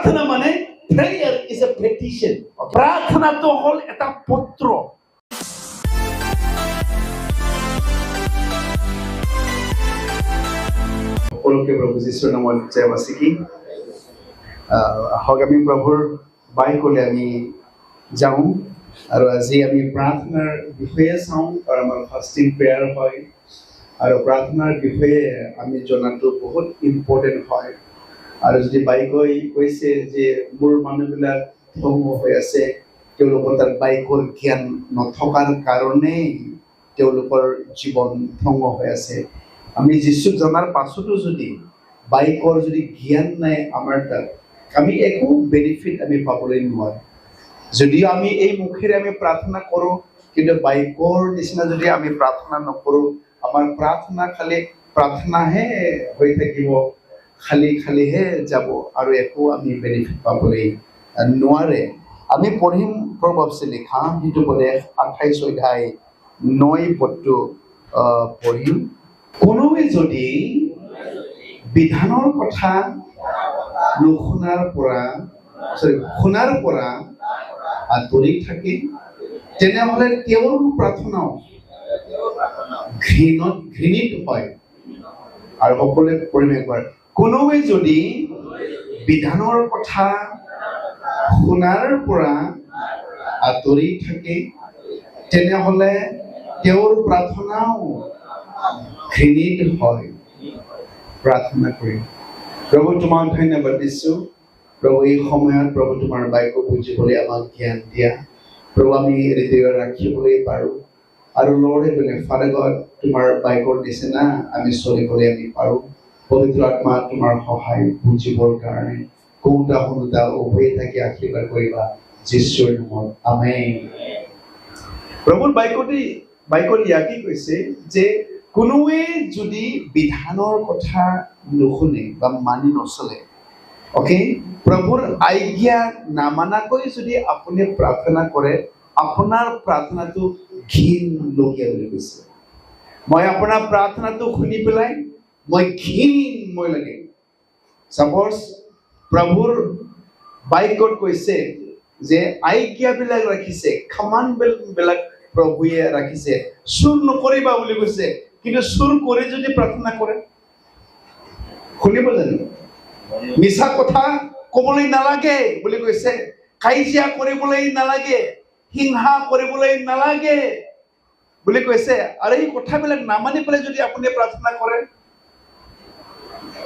প্ৰাৰ্থনা মানে prayer is a petition. প্ৰাৰ্থনাটো হ'ল এটা পত্ৰ। সকলোকে প্ৰভু যীশুৰ নামত জয় মছিহ। আহক আমি প্ৰভুৰ বাইকলৈ আমি যাওঁ আৰু আজি আমি প্ৰাৰ্থনাৰ বিষয়ে চাওঁ আৰু আমাৰ ফাষ্টিং প্ৰেয়াৰ হয় আৰু প্ৰাৰ্থনাৰ বিষয়ে আমি জনাটো বহুত ইম্পৰ্টেণ্ট হয়। আৰু যদি বাইকৈ কৈছে যে মোৰ মানুহবিলাক ধ্বংস হৈ আছে, তেওঁলোকৰ তাত বাইকৰ জ্ঞান নথকাৰ কাৰণেই তেওঁলোকৰ জীৱন ধ্বংস হৈ আছে। আমি যীশুক জনাৰ পাছতো যদি বাইকৰ যদি জ্ঞান নাই আমাৰ তাত, আমি একো বেনিফিট আমি পাবলৈ নোৱাৰোঁ। যদিও আমি এই মুখেৰে আমি প্ৰাৰ্থনা কৰোঁ, কিন্তু বাইকৰ নিচিনা যদি আমি প্ৰাৰ্থনা নকৰোঁ, আমাৰ প্ৰাৰ্থনা খালি প্ৰাৰ্থনাহে হৈ থাকিব, খালিহে যাব আৰু একো আমি বেনিফিট পাবলৈ নোৱাৰে। আমি পঢ়িম প্ৰভাৱছে লিখা সেইটো উপদেশ 28 অধ্যায় 9 পদটো পঢ়িম। কোনোৱে যদি বিধানৰ কথা শুনাৰ পৰা আঁতৰি থাকে, তেনেহলে তেওঁৰ প্ৰাৰ্থনাও ঘৃণিত হয়। আৰু সকলোৱে পঢ়িম একবাৰ। কোনোৱে যদি বিধানৰ কথা শুনাৰ পৰা আঁতৰি থাকে, তেনেহলে তেওঁৰ প্ৰাৰ্থনাও ঘৃণিত হয়। প্ৰাৰ্থনা কৰিম। প্ৰভু তোমাক ধন্যবাদ দিছোঁ। প্ৰভু এই সময়ত প্ৰভু তোমাৰ বাক্য বুজিবলৈ আমাক জ্ঞান দিয়া। প্ৰভু আমি হৃদয়ত ৰাখিবলৈ পাৰোঁ আৰু লৰ্ড ফাদাৰ গড তোমাৰ বাক্যৰ নিচিনা আমি চলিবলৈ আমি পাৰোঁ। পবিত্ৰ আত্মা তোমাৰ সহায় বুজিবৰ কাৰণে কওঁতা শুনোতা উভয়ে থাকি আশীৰ্বাদ কৰিবা যীশুৰ নামত আমেন। প্ৰভুৰ বাক্যত ইয়াকে কৈছে যে কোনোৱে যদি বিধানৰ কথা নুশুনে বা মানি নচলে, প্ৰভুৰ আজ্ঞা নামানাকৈ যদি আপুনি প্ৰাৰ্থনা কৰে, আপোনাৰ প্ৰাৰ্থনাটো ঘিণলগীয়া বুলি কৈছে। মই আপোনাৰ প্ৰাৰ্থনাটো শুনি পেলাই মই লাগে। চাপ'জ প্ৰভুৰ বাক্যত কৈছে যে আজ্ঞাবিলাক ৰাখিছে, কমাণ্ডমেণ্টবিলাক প্ৰভুৱে ৰাখিছে। চুৰ নকৰিবা বুলি কৈছে, কিন্তু চুৰ কৰি যদি প্ৰাৰ্থনা কৰে, শুনিব জানো? মিছা কথা ক'বলৈ নালাগে বুলি কৈছে, কাজিয়া কৰিবলৈ নালাগে, হিংসা কৰিবলৈ নালাগে বুলি কৈছে। আৰু এই কথাবিলাক নামানি পেলাই যদি আপুনি প্ৰাৰ্থনা কৰে,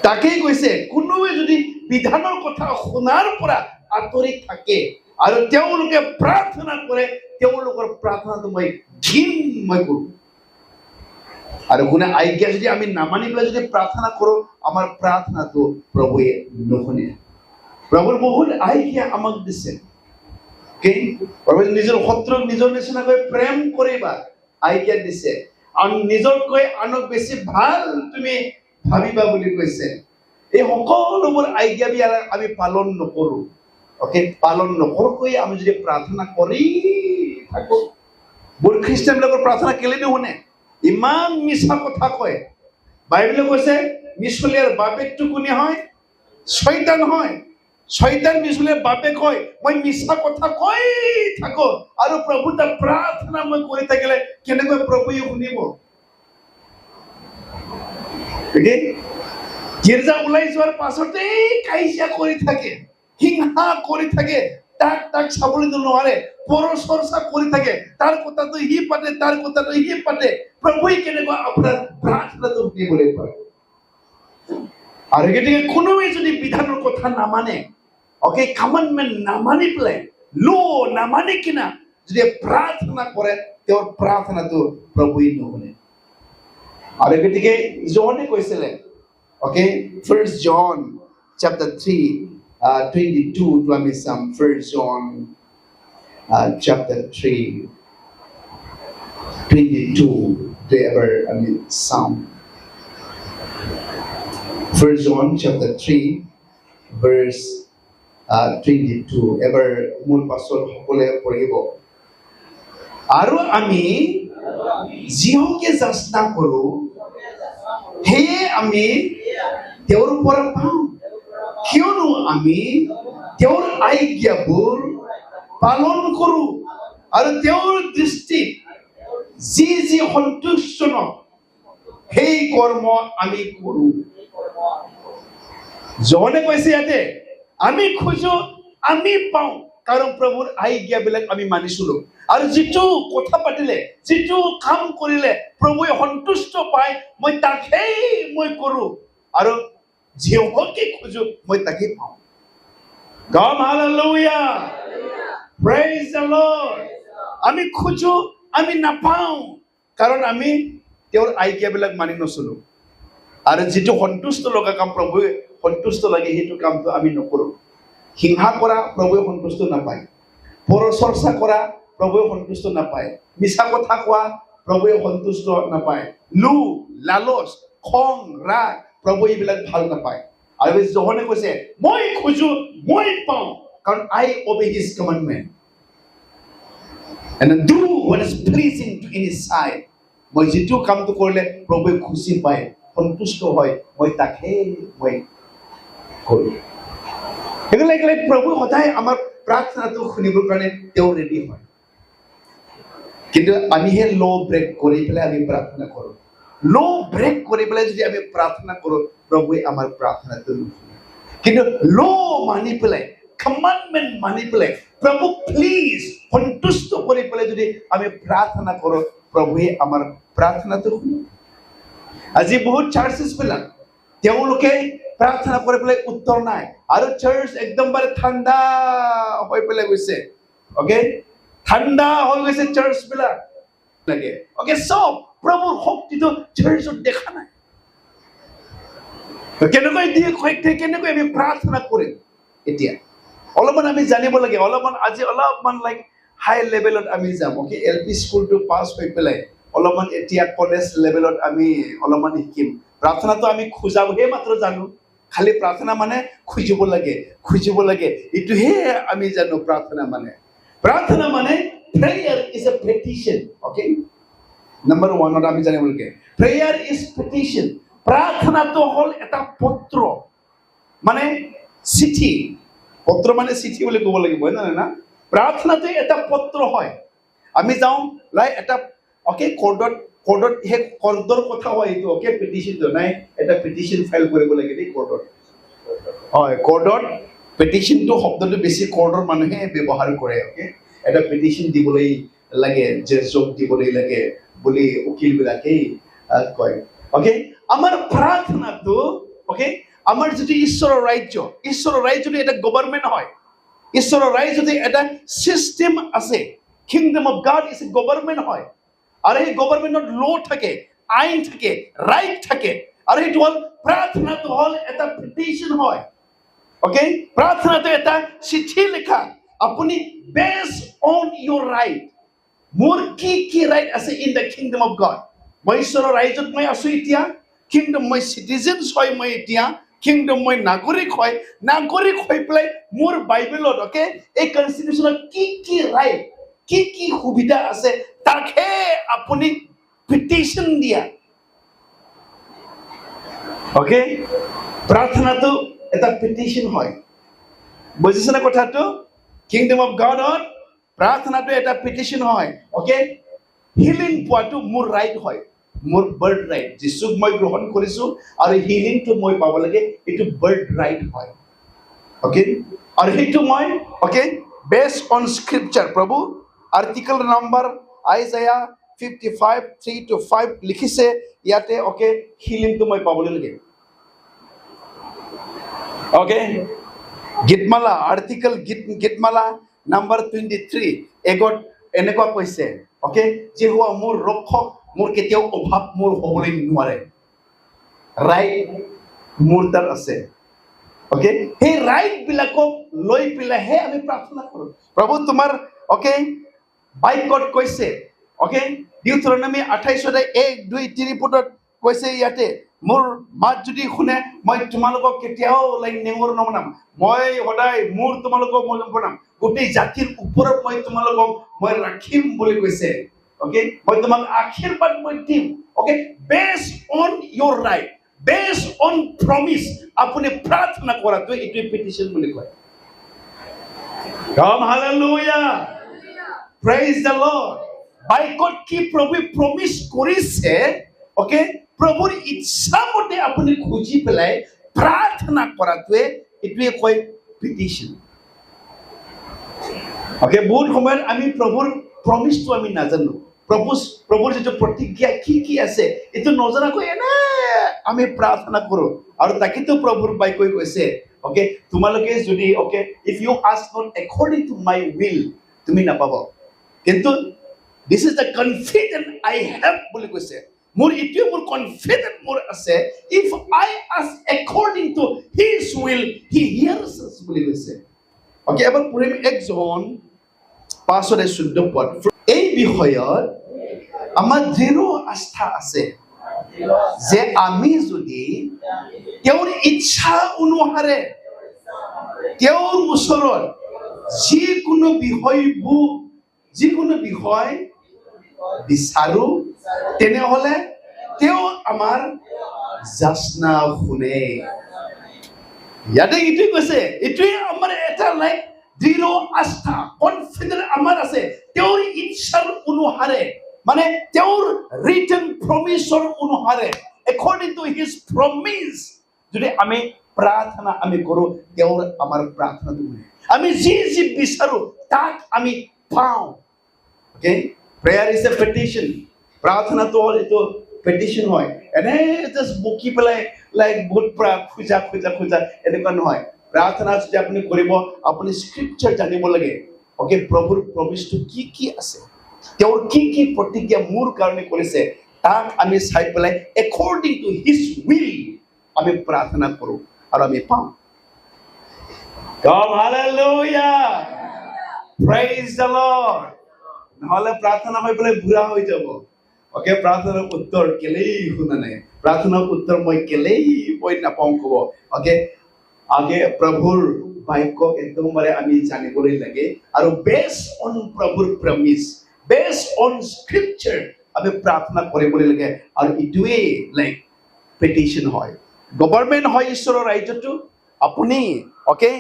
তাকেই কৈছে কোনোৱে যদি বিধানৰ কথা শুনাৰ পৰা আঁতৰি থাকে আৰু তেওঁলোকে প্ৰাৰ্থনা কৰে, তেওঁলোকৰ প্ৰাৰ্থনাটো মই কৰোঁ। আৰু কোনে আজ্ঞা যদি আমি নামানি পেলাই যদি প্ৰাৰ্থনা কৰোঁ, আমাৰ প্ৰাৰ্থনাটো প্ৰভুৱে নুশুনে। প্ৰভুৰ বহুত আজ্ঞা আমাক দিছে। প্ৰভুৱে নিজৰ শত্ৰুক নিজৰ নিচিনাকৈ প্ৰেম কৰিবা আজ্ঞা দিছে, আৰু নিজতকৈ আনক বেছি ভাল তুমি ভাবিবা বুলি কৈছে। এই সকলোবোৰ আজ্ঞাবিলাক আমি পালন নকৰোঁ। পালন নকৰাকৈ আমি যদি প্ৰাৰ্থনা কৰি থাকোঁ, বহুত খ্ৰীষ্টানবিলাকৰ প্ৰাৰ্থনা কেলে নুশুনে? ইমান মিছা কথা কয়। বাইবেলে কৈছে মিছলীয়াৰ বাপেকটো কোনে হয়? শয়তান হয়। শয়তান মিছলীয়াৰ বাপেক হয়। মই মিছা কথা কৈ থাকোঁ আৰু প্ৰভু তাৰ প্ৰাৰ্থনা মই কৰি থাকিলে কেনেকৈ প্ৰভুৱে শুনিব? গীৰ্জা ওলাই যোৱাৰ পাছতেই কাজিয়া কৰি থাকে, হিংসা কৰি থাকে, তাক চাবলৈ নোৱাৰে, পৰ চৰ্চা কৰি থাকে, তাৰ কথাটো সি পাতে, তাৰ কথাটো সি পাতে। প্ৰভুৱে কেনেকুৱা আপোনাৰ প্ৰাৰ্থনাটো শুনিবলৈ পায়? আৰু গতিকে কোনোৱে যদি বিধানৰ কথা নামানে, কমাণ্ডমেণ্ট নামানি পেলাই, নামানি কিনা যদি প্ৰাৰ্থনা কৰে, তেওঁৰ প্ৰাৰ্থনাটো প্ৰভুৱে নুশুনে। আৰু গতিকে জনে কৈছিলে, 1 John chapter 3 22 to আমি চাম। 1 John chapter 3 22 to এবাৰ আমি চাম। 1 John chapter 3 verse 22 এবাৰ মোৰ পাছত সকলোৱে পঢ়িব। আৰু আমি যিহকে যাচনা কৰোঁ, সেয়ে আমি তেওঁৰ পৰা পাওঁ। কিয়নো আমি তেওঁৰ আজ্ঞাবোৰ পালন কৰোঁ আৰু তেওঁৰ দৃষ্টিত যি যি সন্তুষ্টজনক সেই কৰ্ম আমি কৰোঁ। জনে কৈছে ইয়াতে আমি খোজো আমি পাওঁ, কাৰণ প্ৰভুৰ আজ্ঞাবিলাক আমি মানিছিলো আৰু যিটো কথা পাতিলে যিটো কাম কৰিলে প্ৰভুৱে সন্তুষ্ট পায় মই তাকেই মই কৰো আৰু যিহকে খোজো মই তাকেই পাওঁ। God, hallelujah, praise the Lord. আমি খোজো আমি নাপাওঁ কাৰণ আমি তেওঁৰ আজ্ঞাবিলাক মানি নচলো আৰু যিটো সন্তুষ্ট লগা কাম প্ৰভুৱে সন্তুষ্ট লাগে সেইটো কামটো আমি নকৰোঁ। হিংসা কৰা প্ৰভুৱে সন্তুষ্ট নাপায়, পৰচৰ্চা কৰা প্ৰভুৱে সন্তুষ্ট নাপায়, মিছা কথা কোৱা প্ৰভুৱে সন্তুষ্ট নাপায়, লোভ লালচ খং ৰাগ প্ৰভু এইবিলাক ভাল নাপায়। আৰু জহনে কৈছে মই খোজো মই পাওঁ কাৰণ I obey his commandment and do what is pleasing to his sight. মই যিটো কামটো কৰিলে প্ৰভুৱে খুচি পায় সন্তুষ্ট হয় মই তাকে মই কৰোঁ। সেইবিলাক প্ৰভু সদায় আমাৰ প্ৰাৰ্থনাটো শুনিবৰ কাৰণে তেওঁ ৰেডি হয়, কিন্তু আমিহে ল' ব্ৰেক কৰি পেলাই আমি প্ৰাৰ্থনা কৰোঁ। ল' ব্ৰেক কৰি পেলাই যদি আমি প্ৰাৰ্থনা কৰোঁ প্ৰভুৱে আমাৰ প্ৰাৰ্থনাটো নুশুনে, কিন্তু ল' মানি পেলাই কমাণ্ডমেণ্ট মানি পেলাই প্ৰভু প্লিজ সন্তুষ্ট কৰি পেলাই যদি আমি প্ৰাৰ্থনা কৰোঁ প্ৰভুৱে আমাৰ প্ৰাৰ্থনাটো শুনে। আজি বহুত চাৰ্চেছ বিলাক তেওঁলোকে প্ৰাৰ্থনা কৰি পেলাই উত্তৰ নাই আৰু চাৰ্চ একদম বাৰে ঠাণ্ডা হৈ পেলাই গৈছে। অকে, ঠাণ্ডা হৈ গৈছে চাৰ্চ বিলাক লাগে। অকে, চব প্ৰভুৰ শক্তিটো চাৰ্চত দেখা নাই। কেনেকৈ আমি প্ৰাৰ্থনা কৰিম? এতিয়া অলপমান আমি জানিব লাগে, অলপমান লাইক হাই লেভেলত আমি যাম। অকে, LP স্কুলটো পাছ হৈ পেলাই অলপমান এতিয়া কলেজ লেভেলত আমি অলপমান শিকিম। প্ৰাৰ্থনাটো আমি খোজাবহে মাত্ৰ জানো, খালি প্ৰাৰ্থনা মানে খুজিব লাগে এইটোহে আমি জানো। প্ৰাৰ্থনা মানে prayer is a petition. Okay, number 1 আমি জানিব লাগে prayer is petition. প্ৰাৰ্থনাটো হ'ল এটা পত্ৰ, মানে চিঠি। পত্ৰ মানে চিঠি বুলি ক'ব লাগিব, হয় না? প্ৰাৰ্থনাটো এটা পত্ৰ হয়। আমি যাওঁ লাই এটা অকে কোৰ্টত সেই কোৰ্টৰ কথা হয় এইটো। অকে, পিটিশ্যনটো নাই, এটা পিটিশ্যন ফাইল কৰিব লাগে দেই কোৰ্টত। হয়, কোৰ্টত পিটিশ্যনটো শব্দটো বেছি কোৰ্টৰ মানুহে ব্যৱহাৰ কৰে। অকে, এটা পিটিশ্যন দিবলৈ লাগে, জজ দিবলৈ লাগে বুলি উকিল বিলাকেই কয়। অকে, আমাৰ প্ৰাৰ্থনাটো অকে আমাৰ যদি ঈশ্বৰৰ ৰাজ্যটো এটা গভৰ্ণমেণ্ট হয়, ঈশ্বৰৰ ৰাজ্যটো এটা চিষ্টেম আছে। Kingdom of god is a government হয় আৰু এই গভৰ্ণমেণ্টত ল' থাকে, আইন থাকে, ৰাইট থাকে আৰু এইটো হ'ল প্ৰাৰ্থনাটো হ'ল এটা পিটিশ্যন হয়। অকে, প্ৰাৰ্থনাটো এটা চিঠি লিখা। আপুনি বেছড অন ইউৰ ৰাইট, মোৰ কি ৰাইট আছে in the kingdom of god. মই ঈশ্বৰৰ ৰাজ্যত মই আছো এতিয়া, কিংডম মই চিটিজেনছ হয়, মই এতিয়া কিংডম মই নাগৰিক হৈ পেলাই মোৰ বাইবেলত অকে এই কনষ্টিটিউশ্যনত কি ৰাইট কি সুবিধা আছে তাকহে আপুনি পিটিশ্যন দিয়া। অকে, প্ৰাৰ্থনাটো এটা পিটিশ্যন হয়, বুজিছে না কথাটো? কিংডম অফ গডত প্ৰাৰ্থনাটো এটা পিটিশ্যন হয়। অকে, হিলিং পোৱাটো মোৰ ৰাইট হয়, মোৰ বাৰ্ড ৰাইট। যিচুক মই গ্ৰহণ কৰিছো আৰু হিলিংটো মই পাব লাগে, এইটো বাৰ্ড ৰাইট হয়। অকে, আৰু সেইটো মই অকে বেছড অন স্ক্ৰিপচাৰ। প্ৰভু আৰ্টিকল নম্বৰ আইজায়া 55:3-5 লিখিছে ইয়াতে। অকে, হিলিংটো মই পাবলৈ লাগে। অকে, গীতমালা আৰ্টিকল গীতমালা নম্বৰ 23 এগত এনেকুৱা কৈছে। অকে, যেহুৱা মোৰ ৰক্ষক, মোৰ কেতিয়াও অভাৱ মোৰ হ'বলৈ নোৱাৰে, ৰাইট মোৰ তাত আছে। অকে, সেই ৰাইট বিলাকক লৈ পেলাইহে আমি প্ৰাৰ্থনা কৰো। প্ৰভু তোমাৰ অকে বাইকত কৈছে। অকে, ডিউট্ৰনমি 28:1-2-3 কৈছে ইয়াতে, মোৰ মাত যদি শুনে মই তোমালোকক কেতিয়াও নেঙৰ নবনাম, মই সদায় মোৰ তোমালোকক মই নবনাম, গোটেই জাতিৰ ওপৰত মই তোমালোকক মই ৰাখিম বুলি কৈছে। অকে, মই তোমাক আশীৰ্বাদ মই দিম। Okay, based on Euro right, বেছ অন প্ৰমিছ আপুনি প্ৰাৰ্থনা কৰাটো এইটোৱে পেটিশ্যন বুলি কয়। Come hallelujah. Praise the Lord. বাইকত কি প্ৰভু প্ৰমিছ কৰিছে, ওকে, প্ৰভুৰ ইচ্ছা মতে আপুনি খুজি পেলাই প্ৰাৰ্থনা কৰাটোৱে এইটোৱে কয় পেটিশ্যন। ওকে, বহুত সময়ত আমি প্ৰভুৰ প্ৰমিছটো আমি নাজানো। প্ৰভুৰ যিটো প্ৰতিজ্ঞা কি আছে এইটো নজনাকৈ এনে আমি প্ৰাৰ্থনা কৰো, আৰু তাকেতো প্ৰভুৰ বাক্যই কৈছে, ওকে, তোমালোকে যদি okay if you ask not according to my will তুমি নাপাব, কিন্তু this is the confident I have বুলি কৈছে। মোৰ এইটোৱে মোৰ কনফিডেন্ট মোৰ আছে, if I ask according to his will he hears us বুলি কৈছে। ওকে, এবাৰ পঢ়িম 1 জন 5:14 এই বিষয়ত আমাৰ দৃঢ় আস্থা আছে যে আমি যদি তেওঁৰ ইচ্ছা অনুসাৰে তেওঁৰ ওচৰত যিকোনো বিষয় বিচাৰো, তেনেহলে তেওঁ আমাৰ যাচনা শুনে। ইয়াতে এইটোৱে কৈছে, এইটোৱে আমাৰ এটা লাইক দৃঢ় আস্থা, কনফিডেন্ট আমাৰ আছে তেওঁৰ ইচ্ছাৰ অনুসাৰে, মানে তেওঁৰ ৰিটেন প্ৰমিছৰ অনুসাৰে, একৰ্ডিং টু হিজ প্ৰমিছ যদি আমি প্ৰাৰ্থনা আমি কৰো, তেওঁৰ আমাৰ প্ৰাৰ্থনাটো শুনে। আমি যি বিচাৰো তাক আমি পাওঁ। Okay, prayer is a petition. প্ৰাৰ্থনাটো হ'ল এইটো পেটিশ্যন হয়, এনে জাষ্ট বকি পেলাই লাইক বহুত খোজা এনেকুৱা নহয়। প্ৰাৰ্থনা যদি আপুনি কৰিব, আপুনি স্ক্ৰিপচাৰ জানিব লাগে। ওকে, প্ৰভুৰ প্ৰমিছটো কি আছে, তেওঁৰ কি প্ৰতিজ্ঞা মোৰ কাৰণে কৰিছে, তাক আমি চাই পেলাই একৰ্ডিং টু হিজ উইল আমি প্ৰাৰ্থনা কৰো আৰু আমি পাওঁ। Come hallelujah. Praise the Lord. নহলে প্ৰাৰ্থনা হৈ পেলাই বুঢ়া হৈ যাব। ওকে, প্ৰাৰ্থনাৰ উত্তৰ কেলেই শুনা নাই, প্ৰাৰ্থনাৰ উত্তৰ মই কেলেই নাপাওঁ কব। ওকে, আগে প্ৰভুৰ বাক্য একদমবাৰে আমি জানিবলৈ লাগে, আৰু বেছ অন প্ৰভুৰ প্ৰমিছ, বেছ অন স্ক্ৰিপচাৰ আমি প্ৰাৰ্থনা কৰিবলৈ লাগে, আৰু এইটোৱে লাইক পেটিশ্যন হয়। গভৰ্ণমেণ্ট হয় ঈশ্বৰৰ ৰাজ্যটো। আপুনি ওকে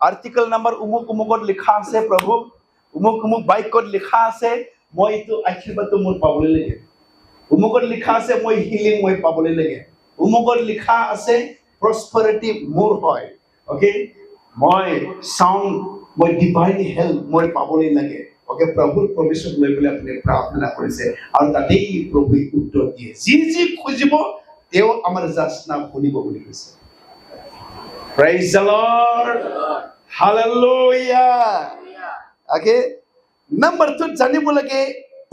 আৰ্টিকল নাম্বাৰ অমুকত লিখা আছে, প্ৰভু অমুক বাক্যত লিখা আছে মই এইটো আশীৰ্বাদটো মোৰ পাবলৈ লাগে, অমুকত লিখা আছে মই হিলিং মই পাবলৈ লাগে, অমুকত লিখা আছে প্ৰস্পাৰিটি মোৰ হয়। ওকে, মই চাউণ্ড মই ডিভাইন হেল্প মই পাবলৈ লাগে। ওকে, প্ৰভুৰ প্ৰমিছক লৈ পেলাই আপুনি প্ৰাৰ্থনা কৰিছে, আৰু তাতেই প্ৰভুৱে উত্তৰ দিয়ে, যি খুজিব তেওঁ আমাৰ যাচনা শুনিব বুলি কৈছে। Praise the Lord. Hallelujah. Okay, number 2 জানিব লাগে,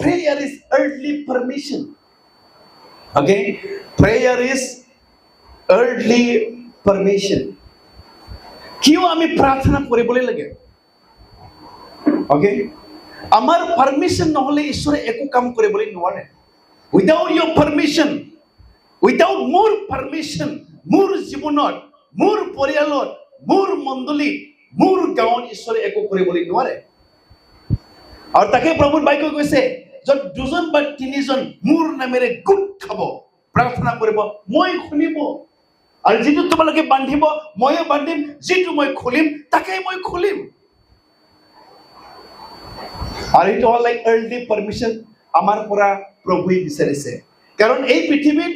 prayer is earthly permission. Okay, prayer is earthly permission. কিয় আমি প্ৰাৰ্থনা কৰিবলৈ লাগে? ওকে, আমাৰ পাৰমিশন নহলে ঈশ্বৰে একো কাম কৰিবলৈ নোৱাৰে। উইদাউট ইয়োৰ পাৰমিশন, উইদাউট মোৰ পাৰমিশন, মোৰ জীৱনত, মোৰ পৰিয়ালত, মোৰ মণ্ডলীত, মোৰ গাঁৱত ঈশ্বৰে একো কৰিবলৈ নোৱাৰে। আৰু তাকে প্ৰভুৰ বাক্য কৈছে, য'ত 2জন বা 3জন মোৰ নামেৰে গোট খাব, প্ৰাৰ্থনা কৰিব, মই শুনিব। আৰু যিটো তোমালোকে বান্ধিব ময়ো বান্ধিম, যিটো মই খুলিম তাকেই মই খুলিম। আৰু এইটো হ'ল লাইক আৰ্লি পাৰমিশন আমাৰ পৰা প্ৰভুৱে বিচাৰিছে, কাৰণ এই পৃথিৱীত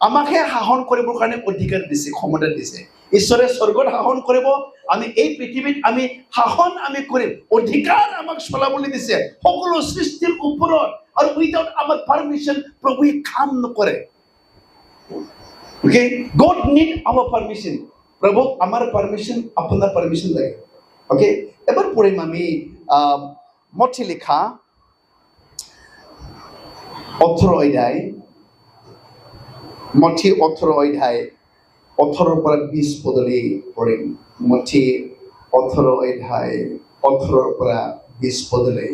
আমাকহে শাসন কৰিবৰ কাৰণে অধিকাৰ দিছে, ক্ষমতা দিছে। ঈশ্বৰে স্বৰ্গত শাসন কৰিব, আমি এই পৃথিৱীত আমি শাসন আমি কৰিম, অধিকাৰ আমাক চলাবলৈ দিছে সকলো সৃষ্টিৰ ওপৰত। আৰু উইদাউট আমাৰ পাৰমিশন প্ৰভুৱে কাম নকৰে। Okay, God need our permission. প্ৰভু আমাৰ পাৰমিশন, আপোনাৰ পাৰমিশন লাগে। ওকে, এবাৰ পঢ়িম আমি মঠি লিখা 18 অধ্যায়, মঠি 18 অধ্যায় 18 পৰা 20 পদলৈ পঢ়িম। মঠি 18 অধ্যায় 18 পৰা 20 পদলৈ।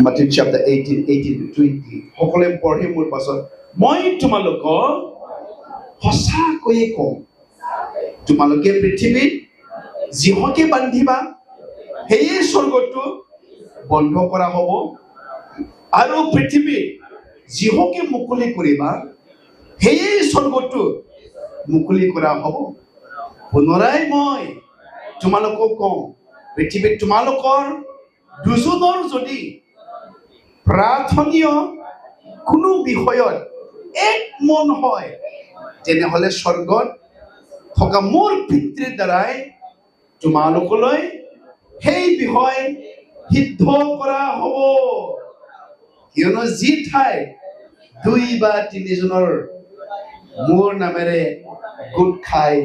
Matthew chapter 18 to 20 সকলোৱে পঢ়ি মোৰ পাছত, মই তোমালোকক সঁচাকৈয়ে কওঁ, তোমালোকে পৃথিৱীত যিহকে বান্ধিবা সেয়ে স্বৰ্গটো বন্ধ কৰা হ'ব, আৰু পৃথিৱীত যিহকে মুকলি কৰিবা সেয়ে স্বৰ্গটো মুকলি কৰা হ'ব। পুনৰাই মই তোমালোকক কওঁ, পৃথিৱীত তোমালোকৰ দুজনৰ যদি প্ৰাৰ্থনীয় কোনো বিষয়ত এক মন হয়, তেনেহলে স্বৰ্গত থকা মোৰ পিতৃৰ দ্বাৰাই তোমালোকলৈ সেই বিষয় সিদ্ধ কৰা হ'ব। কিয়নো যি ঠাই 2 বা 3 জনৰ মোৰ নামেৰে গোট খাই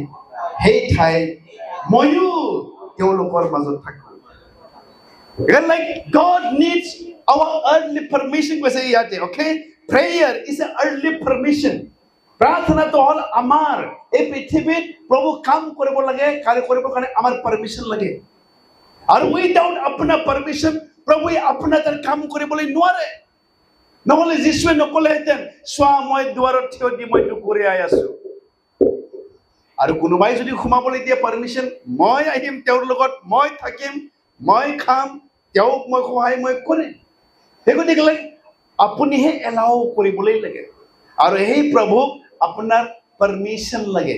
সেই ঠাইত ময়ো তেওঁলোকৰ মাজত থাকো। Like God needs our earthly permission কৈছে ইয়াতে, okay? Prayer is an earthly permission. প্ৰাৰ্থনাটো হ'ল আমাৰ এই পৃথিৱীত প্ৰভু কাম কৰিব লাগে, কাৰ্য কৰিবৰ কাৰণে আমাৰ পাৰমিশ্যন লাগে। আৰু উইদাউট আপোনাৰ পাৰমিশ্যন প্ৰভুৱে আপোনাৰ তাত কাম কৰিবলৈ নোৱাৰে। নহ'লে যীশুৱে নকলেহেঁতেন, চোৱা মই দুৱাৰত থিয় দি মই দুপৰীয়াই আছো, আৰু কোনোবাই যদি সোমাবলৈ দিয়ে পাৰমিশ্যন, মই আহিম তেওঁৰ লগত, মই থাকিম, মই খাম, তেওঁক মই সহায় মই কৰিম। সেই গতিকে আপুনিহে এলাও কৰিবলৈ লাগে, আৰু সেই প্ৰভুক আপোনাৰ পাৰমিশ্যন লাগে।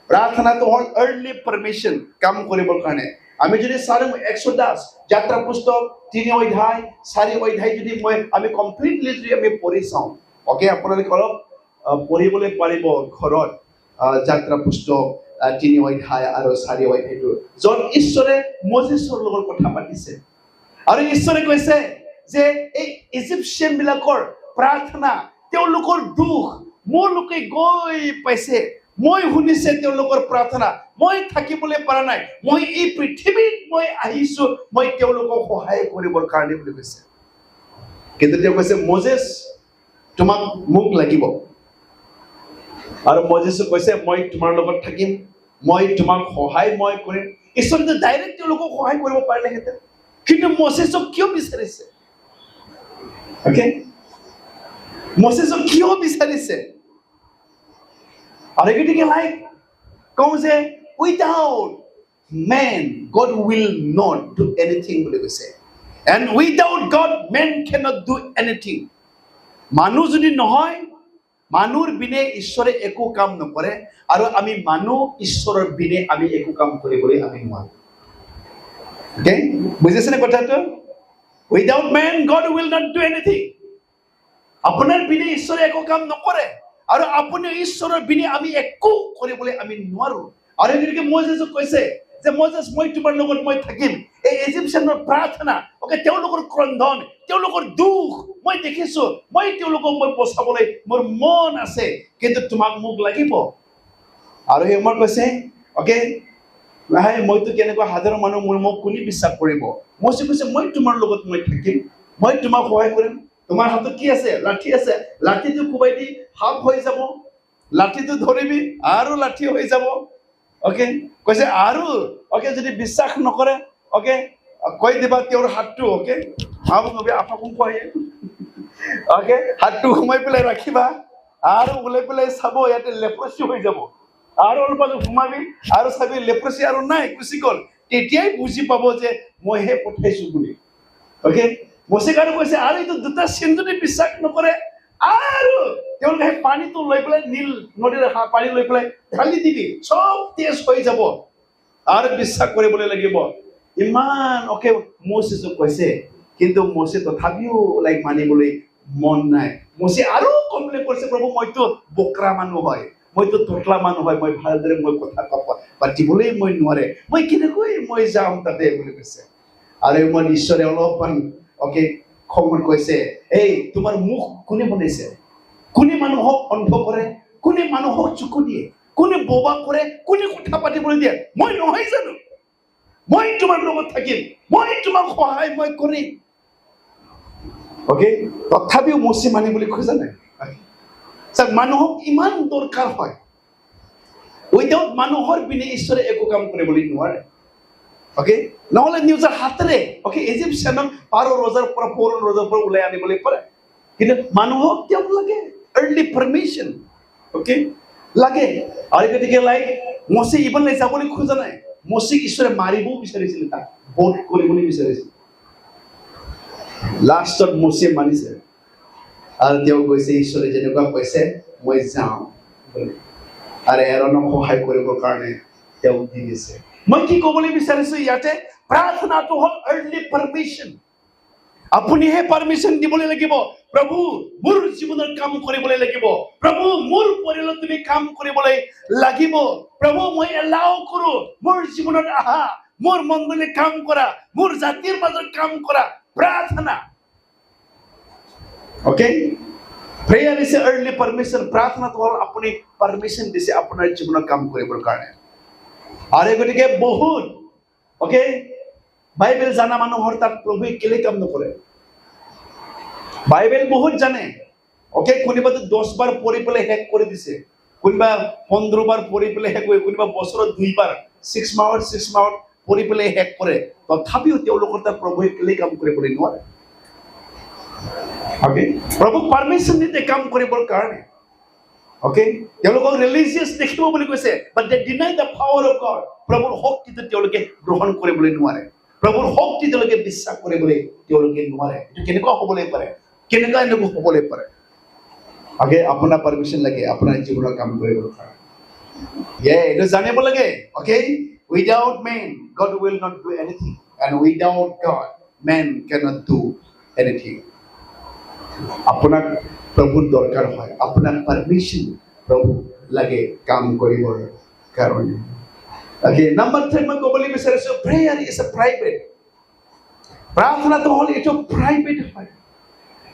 প্ৰাৰ্থনাটো হ'ল আৰ্লি পাৰমিশ্যন কাম কৰিবৰ কাৰণে। আমি যদি চাওঁ এক্সোডাছ যাত্ৰা পুস্তক 3 অধ্যায় 4 অধ্যায় যদি আমি কমপ্লিটলি যদি আমি পঢ়ি চাওঁ, অ'কে, আপোনালোকে অলপ পঢ়িবলৈ পাৰিব ঘৰত যাত্ৰা পুস্তক 3 অধ্যায় আৰু 4 অধ্যায়টো, য'ত ঈশ্বৰে মজেছৰ লগত কথা পাতিছে। আৰু ঈশ্বৰে কৈছে যে এই ইজিপচিয়ান বিলাকৰ প্ৰাৰ্থনা, তেওঁলোকৰ দুখ মোৰলৈকে গৈ পাইছে, মই শুনিছে তেওঁলোকৰ প্ৰাৰ্থনা, মই থাকিবলৈ পৰা নাই, মই এই পৃথিৱীত মই আহিছো মই তেওঁলোকক সহায় কৰিবৰ কাৰণে বুলি কৈছে। কিন্তু তেওঁ কৈছে মজেছ তোমাক মোক লাগিব, আৰু মজেছে কৈছে মই তোমাৰ লগত থাকিম, মই তোমাক সহায় মই কৰিম। ঈশ্বৰে ডাইৰেক্ট তেওঁলোকক সহায় কৰিব পাৰিলেহেঁতেন, কিন্তু মজেছক কিয় বিচাৰিছে? অ'কে, মজেছক কিয় বিচাৰিছে? আৰু গতিকে কওঁ যে without men God will not do anything বুলি কৈছে। And without God men cannot do anything. মানুহ যদি নহয়, মানুহৰ বিনে ঈশ্বৰে একো কাম নকৰে, আৰু আমি মানুহ ঈশ্বৰৰ বিনে আমি একো কাম কৰিবলৈ আমি নোৱাৰো। অ'কে, বুজিছেনে কথাটো? Without men God will not do anything. আপোনাৰ বিনে ঈশ্বৰে একো কাম নকৰে, আৰু আপুনি ঈশ্বৰৰ বিনে আমি একো কৰিবলৈ আমি নোৱাৰো। আৰু এনেকৈ মজেছক কৈছে যে মজেছ মই তোমাৰ লগত মই থাকিম। এই ইজিপচিয়ানৰ প্ৰাৰ্থনা, অ'কে, তেওঁলোকৰ ক্ৰন্ধন, তেওঁলোকৰ দুখ মই দেখিছো, মই তেওঁলোকক মই বচাবলৈ মোৰ মন আছে, কিন্তু তোমাক মোক লাগিব। আৰু সেই সময়ত কৈছে, অ'কে, মইতো কেনেকুৱা সাধাৰণ মানুহ, মোক কোনে বিশ্বাস কৰিব? মজে কৈছে মই তোমাৰ লগত মই থাকিম, মই তোমাক সহায় কৰিম। তোমাৰ হাতত কি আছে? লাঠি আছে, লাঠিটো কোবাই দি সাপ হৈ যাব, লাঠিটো ধৰিবি আৰু লাঠি হৈ যাব। অ'কে, কৈছে আৰু অ'কে যদি বিশ্বাস নকৰে, অ'কে, কৈ দিবা তেওঁৰ হাতটো, অ'কে, অ'কে, হাতটো সোমাই পেলাই ৰাখিবা, আৰু ওলাই পেলাই চাব ইয়াতে লেপ্ৰচি হৈ যাব, আৰু অলপ সোমাবি আৰু চাবি লেপ্ৰচি আৰু নাই, গুচি গ'ল। তেতিয়াই বুজি পাব যে মইহে পঠাইছো বুলি। অ'কে, মচে আৰু কৈছে আৰু এইটো দুটা চিন যদি বিশ্বাস নকৰে, আৰু তেওঁলোকে সেই পানীটো লৈ পেলাই নীল নদীৰ পানী লৈ পেলাই ঢালি দিবি, চব তেজ হৈ যাব, আৰু বিশ্বাস কৰিবলৈ লাগিব। ইমান অ'কে মচেছক কৈছে, কিন্তু মচে তথাপিও মানিবলৈ মন নাই। মচে আৰু কমপ্লেইন কৰিছে, প্ৰভু মইতো বকৰা মানুহ হয়, মইতো তোতলা মানুহ হয়, মই ভালদৰে মই কথা পাতিবলৈ মই নোৱাৰে, মই কেনেকৈ মই যাম তাতে বুলি কৈছে। আৰু মই ঈশ্বৰে অলপমান অ'কে খঙত কৈছে, এই তোমাৰ মুখ কোনে বনাইছে? কোনে মানুহক অন্ধ কৰে? কোনে মানুহক চকু দিয়ে? কোনে বোবা কৰে? কোনে কথা পাতিবলৈ দিয়ে? মই নহয় জানো? মই তোমাৰ লগত থাকিম, মই তোমাক সহায় মই কৰিম। অ'কে, তথাপিও মচি মানিবলৈ খোজা নাই। মানুহক ইমান দৰকাৰ হয়, উইদাউট মানুহৰ বিনে ঈশ্বৰে একো কাম কৰিবলৈ নোৱাৰে। অ'কে, নহ'লে নিজৰ হাতেৰে অ'কে ইজিপচিয়ানক পাৰ ৰজাৰ পৰা ওলাই আনিবলৈ পাৰে, কিন্তু মানুহক তেওঁক লাগে আৰ্লি পাৰমিশ্যন। অ'কে, লাগে। আৰু গতিকে মচি ইমানলৈ যাবলৈ খোজা নাই। মচিক ঈশ্বৰে মাৰিবও বিচাৰিছিল, তাক বধ কৰিবলৈ বিচাৰিছিল। লাষ্টত মচিয়ে মানিছে, আৰু তেওঁ কৈছে ঈশ্বৰে যেনেকুৱা কৈছে মই যাওঁ আৰু এৰণক সহায় কৰিবৰ কাৰণে তেওঁ দি দিছে। মই কি ক'বলৈ বিচাৰিছো ইয়াতে, প্ৰাৰ্থনাটো হ'ল আৰ্লি পাৰমিশ্যন। আপুনিহে পাৰমিশ্যন দিবলৈ লাগিব, প্ৰভু মোৰ জীৱনৰ কাম কৰিবলৈ লাগিব, প্ৰভু মোৰ পৰিয়ালত তুমি কাম কৰিবলৈ লাগিব, প্ৰভু মই এলাও কৰো মোৰ জীৱনত আহা, মোৰ মণ্ডলী কাম কৰা, মোৰ জাতিৰ মাজত কাম কৰা। প্ৰাৰ্থনা, okay, prayer is early permission. প্ৰাৰ্থনাটো হ'ল আপুনি পাৰমিশ্যন দিছে আপোনাৰ জীৱনত কাম কৰিবৰ কাৰণে। আৰু গতিকে বহুত অকে বাইবেল জানা মানুহৰ তাত প্ৰভুৱে কেলে কাম নকৰে? বাইবেল বহুত জানে, অকে, কোনোবাটো 10 বাৰ পঢ়ি পেলাই শেষ কৰি দিছে, কোনোবা 15 বাৰ পঢ়ি পেলাই শেষ কৰে, কোনোবা বছৰত 2 বাৰ 6 মাহত পঢ়ি পেলাই শেষ কৰে, তথাপিও তেওঁলোকৰ তাত প্ৰভুৱে কেলে কাম কৰিবলৈ নোৱাৰে? অকে, প্ৰভুক পাৰমিশ্যন দিতে কাম কৰিবৰ কাৰণে। অকে, তেওঁলোকক ৰিলিজিয়াছ দেখিব বুলি কৈছে, but they deny the power of god. প্ৰভুৰ শক্তিটো তেওঁলোকে গ্ৰহণ কৰিবলৈ নোৱাৰে, প্ৰভুৰ শক্তি তেওঁলোকে বিশ্বাস কৰিবলৈ তেওঁলোকে নোৱাৰে। এইটো কেনেকুৱা হ'বলৈ পাৰে? কেনেকুৱা এনেকুৱা হ'বলৈ পাৰে? অকে, আপোনাৰ পাৰমিশ্যন লাগে আপোনাৰ জীৱনৰ কাম কৰিবৰ কাৰণে। এইটো জানিব লাগে। Okay, without men God will not do anything, and without God men cannot do anything. আপোনাক প্ৰভুৰ দৰকাৰ হয়, আপোনাক পাৰমিশ্যন প্ৰভু লাগে কাম কৰিবৰ কাৰণে। অকে, নাম্বাৰ 3 মই ক'বলৈ বিচাৰিছো, প্ৰেয়াৰ ইজ এ প্ৰাইভেট। প্ৰাৰ্থনাটো হ'ল এইটো প্ৰাইভেট হয়।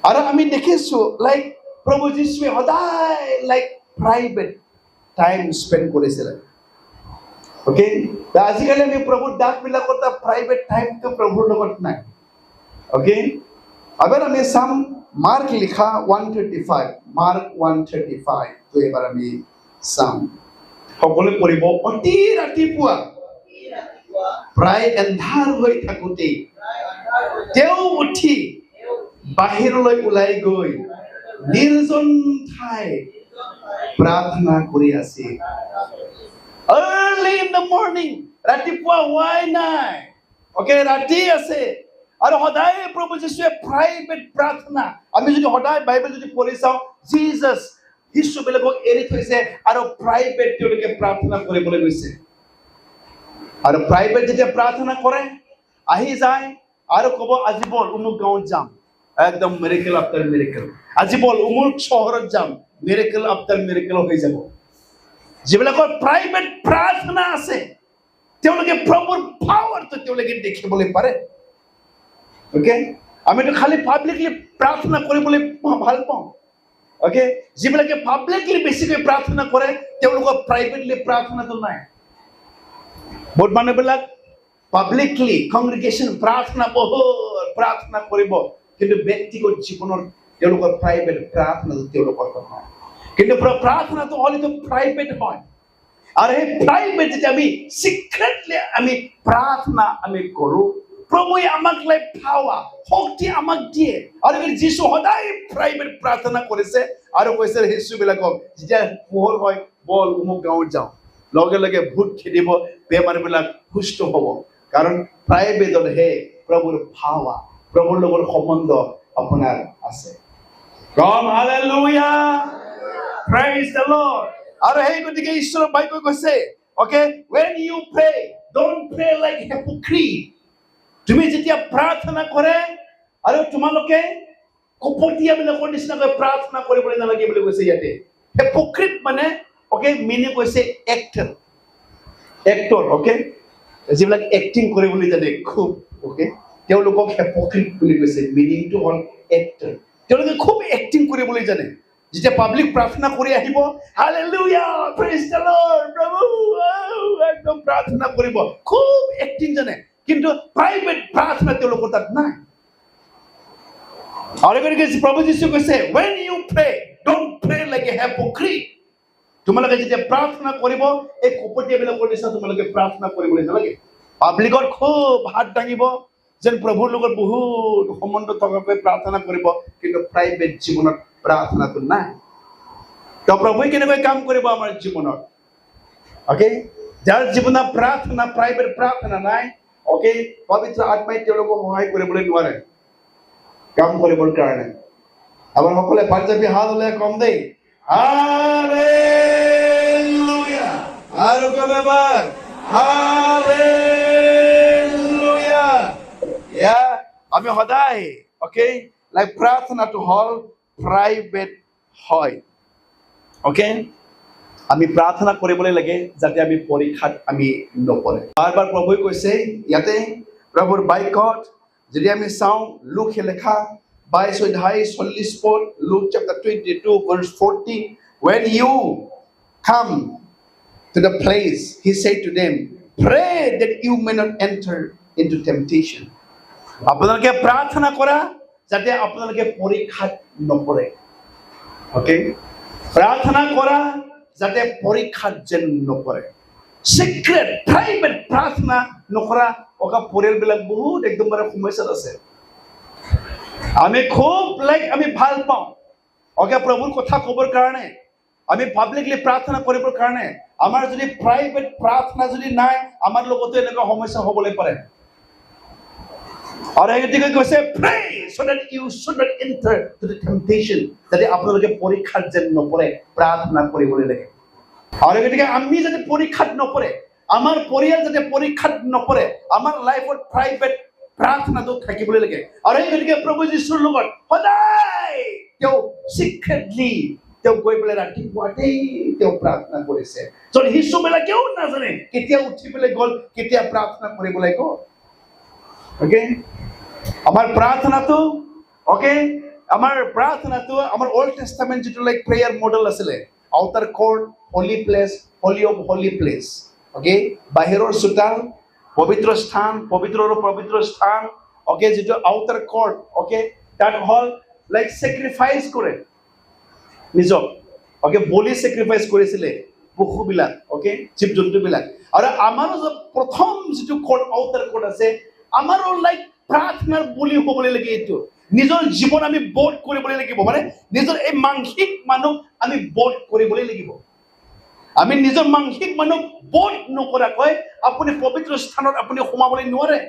আৰু আমি দেখিছো লাইক প্ৰভু যীশুৱে সদায় লাইক প্ৰাইভেট টাইম স্পেণ্ড কৰিছিলে। অকে, আজিকালি আমি প্ৰভুৰ দাসবিলাকৰ তাত প্ৰাইভেট টাইমটো প্ৰভুৰ লগত নাই। অকে, এবাৰ আমি চাম মাৰ্ক লিখা 135, মাৰ্ক 135 তো এবাৰ আমি চাম। সকলোৱে পঢ়িব। অতি ৰাতিপুৱা প্ৰায় এন্ধাৰ হৈ থাকোঁতেই তেওঁ উঠি বাহিৰলৈ ওলাই গৈ নিৰ্জন ঠাই প্ৰাৰ্থনা কৰি আছিল। Early in the morning, ৰাতিপুৱা হোৱাই নাই, অকে, ৰাতি আছে। আৰু সদায় প্ৰভু যীশুৱে প্ৰাইভেট প্ৰাৰ্থনা। আমি যদি সদায় বাইবেল যদি পঢ়ি চাওঁ, জিজাছ শিশুবিলাকক এৰি থৈছে আৰু প্ৰাইভেট তেওঁলোকে প্ৰাৰ্থনা কৰিবলৈ গৈছে। আৰু প্ৰাইভেট যেতিয়া প্ৰাৰ্থনা কৰে, আহি যায় আৰু ক'ব আজি বল অমুক গাঁৱত যাম, একদম মিৰেকেল আফটাৰ মিৰেকেল। আজি বল অমুক চহৰত যাম, মিৰেকেল আফটাৰ মিৰেকেল হৈ যাব। যিবিলাকৰ প্ৰাইভেট প্ৰাৰ্থনা আছে তেওঁলোকে প্ৰভুৰ পাৱাৰটো তেওঁলোকে দেখিবলৈ পাৰে। অকে, আমিতো খালি পাব্লিকলি প্ৰাৰ্থনা কৰিবলৈ ভাল পাওঁ। অকে, যিবিলাকে পাব্লিকলি বেছিকৈ প্ৰাৰ্থনা কৰে তেওঁলোকৰ প্ৰাইভেটলি প্ৰাৰ্থনাটো নাই। বহুত মানুহবিলাক পাব্লিকলি কংগ্ৰিগেশ্যন প্ৰাৰ্থনা বহুত প্ৰাৰ্থনা কৰিব, কিন্তু ব্যক্তিগত জীৱনৰ তেওঁলোকৰ প্ৰাইভেট প্ৰাৰ্থনাটো তেওঁলোকৰ নহয়। কিন্তু প্ৰাৰ্থনাটো হ'লেতো প্ৰাইভেট হয়। আৰু সেই প্ৰাইভেট যেতিয়া আমি চিক্ৰেটলি আমি প্ৰাৰ্থনা আমি কৰোঁ, প্ৰভুৱে আমাক লাইক পাৱাৰ শক্তি আমাক দিয়ে। আৰু যীশু সদায় প্ৰাইভেট প্ৰাৰ্থনা কৰিছে আৰু কৈছে শিশুবিলাকক যেতিয়া পোহৰ হয় বল অমুক গাঁৱত যাওঁ, লগে লগে ভূত খেদিব, বেমাৰবিলাক সুস্থ হ'ব। কাৰণ প্ৰাইভেটতহে প্ৰভুৰ পাৱাৰ, প্ৰভুৰ লগত সম্বন্ধ আপোনাৰ আছে। Come hallelujah, praise the Lord. আৰু সেই গতিকে ঈশ্বৰৰ বাক্য কৈছে, okay, when you pray don't pray like hypocrite. তুমি যেতিয়া প্ৰাৰ্থনা কৰে আৰু তোমালোকে কপটীয়াবিলাকৰ নিচিনাকৈ প্ৰাৰ্থনা কৰিবলৈ নালাগে বুলি কৈছে ইয়াতে। hypocrite মানে okay, মিনিং কৈছে এক্টৰ, okay, যিবিলাক এক্টিং কৰিবলৈ জানে খুব, okay, তেওঁলোকক hypocrite বুলি কৈছে। মিনিংটো হ'ল এক্টৰ। তেওঁলোকে খুব এক্টিং কৰিবলৈ জানে। যেতিয়া পাব্লিক প্ৰাৰ্থনা কৰি আহিব, হালেলুয়া, প্ৰেজ দ্য লৰ্ড, প্ৰভু একদম প্ৰাৰ্থনা কৰিব, খুব এক্টিং জানে, কিন্তু প্ৰাইভেট প্ৰাৰ্থনা তেওঁলোকৰ তাত নাই। আৰু গতিকে প্ৰভু যীশু কৈছে, when you pray don't pray like a hypocrite. তোমালোকে যেতিয়া প্ৰাৰ্থনা কৰিব এই কপটীয়াবিলাকৰ নিচিনা তোমালোকে প্ৰাৰ্থনা কৰিবলৈ নালাগে। পাব্লিকত খুব হাত দাঙিব, যেন প্ৰভুৰ লগত বহুত সম্বন্ধ থকাকৈ প্ৰাৰ্থনা কৰিব, কিন্তু প্ৰাইভেট জীৱনত প্ৰাৰ্থনাটো নাই। তো প্ৰভুৱে কেনেকৈ কাম কৰিব আমাৰ জীৱনত? অকে, যাৰ জীৱনত প্ৰাৰ্থনা প্ৰাইভেট প্ৰাৰ্থনা নাই, অকে, পবিত্ৰ আত্মাই তেওঁলোকক সহায় কৰিবলৈ নোৱাৰে কাম কৰিবৰ কাৰণে। আমাৰ সকলে পাঞ্জাবী হাত ওলাই কম দেই, হালেলুয়া। আৰু কম এবাৰ, হালেলুয়া। আমি সদায় অকে লাইক প্ৰাৰ্থনাটো হল প্ৰাইভেট হয়। অকে, আমি প্ৰাৰ্থনা কৰিবলৈ লাগে যাতে আমি পৰীক্ষাত আমি নপৰে। বাৰ প্ৰভুৱে কৈছে ইয়াতে প্ৰভুৰ বাক্যত যদি আমি চাওঁ, লুক লেখা 22 অধ্যায় 40 পদ, look chapter 22 verse 40, when you come to the place, he said to them, pray that you may not enter into temptation. আপোনালোকে প্ৰাৰ্থনা কৰা যাতে আপোনালোকে পৰীক্ষাত নপৰে। অকে, প্ৰাৰ্থনা কৰা যাতে পৰীক্ষাত যেন নপৰে। সিক্ৰেট প্ৰাইভেট প্ৰাৰ্থনা নকৰা অকা পৰিয়ালবিলাক বহুত একদমবাৰে সমস্যাত আছে। আমি খুব আমি ভাল পাওঁ অকে প্ৰভুৰ কথা ক'বৰ কাৰণে, আমি পাব্লিকলি প্ৰাৰ্থনা কৰিবৰ কাৰণে। আমাৰ যদি প্ৰাইভেট প্ৰাৰ্থনা যদি নাই, আমাৰ লগতো এনেকুৱা সমস্যা হ'বলৈ পাৰে। আৰু গতিকে কৈছে pray so that you should not enter to the temptation, যাতে আপোনালোকে পৰীক্ষাত যেন নপৰে, প্ৰাৰ্থনা কৰিবলৈ লাগে। আৰু গতিকে আমি যাতে পৰীক্ষাত নপৰে, আমাৰ পৰিয়াল যাতে পৰীক্ষাত নপৰে, আমাৰ লাইফত প্ৰাইভেট প্ৰাৰ্থনাটো থাকিবলৈ লাগে। আৰু গতিকে প্ৰভু যীশুৰ লগত সদায় তেওঁ চিক্ৰেটলি তেওঁ গৈ পেলাই ৰাতিপুৱাতেই তেওঁ প্ৰাৰ্থনা কৰিছে। য'ত শিশুবিলাকেও নাজানে কেতিয়া উঠি পেলাই গ'ল, কেতিয়া প্ৰাৰ্থনা কৰিবলৈ গ'ল। অকে, আমাৰ প্ৰাৰ্থনাটো অকে, আমাৰ প্ৰাৰ্থনাটো আমাৰ অল্ড টেষ্টামেণ্ট যিটো লাইক প্ৰেয়াৰ মডেল আছিলে, outer court, holy place, holy of holy place. Okay, বাহিৰৰ চোতাল, পবিত্ৰ স্থান, পবিত্ৰৰ পবিত্ৰ স্থান। অকে, যিটো আউটাৰ কোৰ্ট, অকে, তাত হ'ল লাইক চেক্ৰিফাইচ কৰে নিজক। অকে, বলি চেক্ৰিফাইচ কৰিছিলে পশুবিলাক, অকে, জীৱ জন্তুবিলাক। আৰু আমাৰো প্ৰথম যিটো কোৰ্ট, আউটাৰ কোৰ্ট আছে, আমাৰো লাইক প্ৰাৰ্থনাৰ বলি হ'বলৈ লাগে। এইটো নিজৰ জীৱন আমি বধ কৰিবলৈ লাগিব, মানে নিজৰ এই মানসিক মানুহ আমি বধ কৰিবলৈ লাগিব। আমি নিজৰ মানসিক মানুহ বধ নকৰাকৈ আপুনি পবিত্ৰ স্থানত আপুনি সোমাবলৈ নোৱাৰে।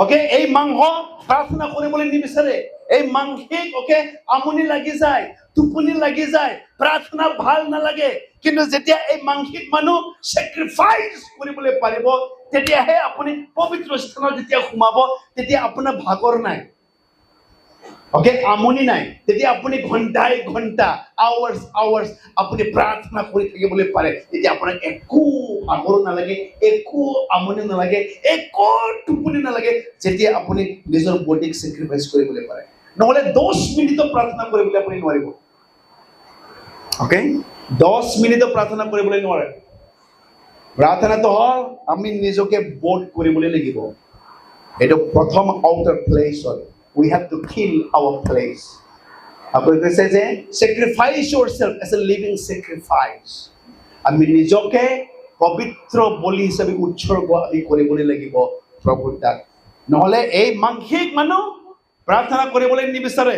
অকে, এই মাংস প্ৰাৰ্থনা কৰিবলৈ নিবিচাৰে, এই মানসিক অকে আমনি লাগি যায়, টোপনি লাগি যায়, প্ৰাৰ্থনা ভাল নালাগে। কিন্তু যেতিয়া এই মানসিক মানুহ চেক্ৰিফাইচ কৰিবলৈ পাৰিব, তেতিয়াহে আপুনি পবিত্ৰ স্থানত যেতিয়া সোমাব, তেতিয়া আপোনাৰ ভাগৰ নাই, অকে, আমনি নাই। তেতিয়া আপুনি ঘণ্টাই ঘণ্টা, আৱাৰ্ছ আপুনি প্ৰাৰ্থনা কৰি থাকিবলৈ পাৰে। তেতিয়া আপোনাৰ একো ভাগৰ নালাগে, একো আমনি নালাগে, একো টোপনি নালাগে, যেতিয়া আপুনি নিজৰ বডিক চেক্ৰিফাইচ কৰিবলৈ পাৰে। নহ'লে 10 মিনিটৰ প্ৰাৰ্থনা কৰিবলৈ আপুনি নোৱাৰিব। অকে, 10 মিনিটৰ প্ৰাৰ্থনা কৰিবলৈ নোৱাৰে। প্ৰাৰ্থনাটো হ'ল আমি নিজকে বধ কৰিবলৈ লাগিব। এইটো প্ৰথম আউটাৰ প্লেচ হয়। We have to kill our place. আপুনি কৈছে যে sacrifice yourself as a living sacrifice. আমি নিজকে পবিত্ৰ বলি হিচাপে উৎসৰ্গ আমি কৰিবলৈ লাগিব প্ৰভুৰ তাত। নহ'লে এই মানসিক মানুহ প্ৰাৰ্থনা কৰিবলৈ নিবিচাৰে,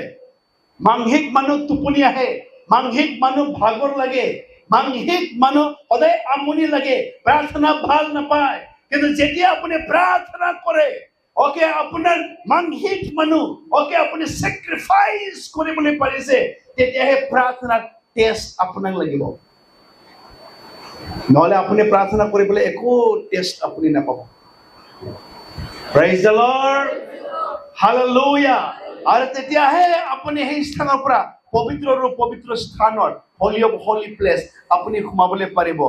মানসিক মানুহ টোপনি আহে, মানসিক মানুহ ভাগৰ লাগে, মানসিক মানুহ সদায় আমনি লাগে, প্ৰাৰ্থনা ভাল নাপায়। কিন্তু যেতিয়া আপুনি প্ৰাৰ্থনা কৰে, অকে, আপোনাৰ মানসিক মানুহ অকে আপুনি চেক্ৰিফাইচ কৰিবলৈ পাৰিছে, তেতিয়াহে প্ৰাৰ্থনাৰ টেষ্ট আপোনাক লাগিব। নহ'লে আপুনি প্ৰাৰ্থনা কৰিবলৈ একো টেষ্ট আপুনি নাপাব। Praise the lord, hallelujah. আৰু তেতিয়াহে আপুনি সেই স্থানৰ পৰা পবিত্ৰ স্থানত, হলি অফ হলি প্লেচ আপুনি সোমাবলৈ পাৰিব,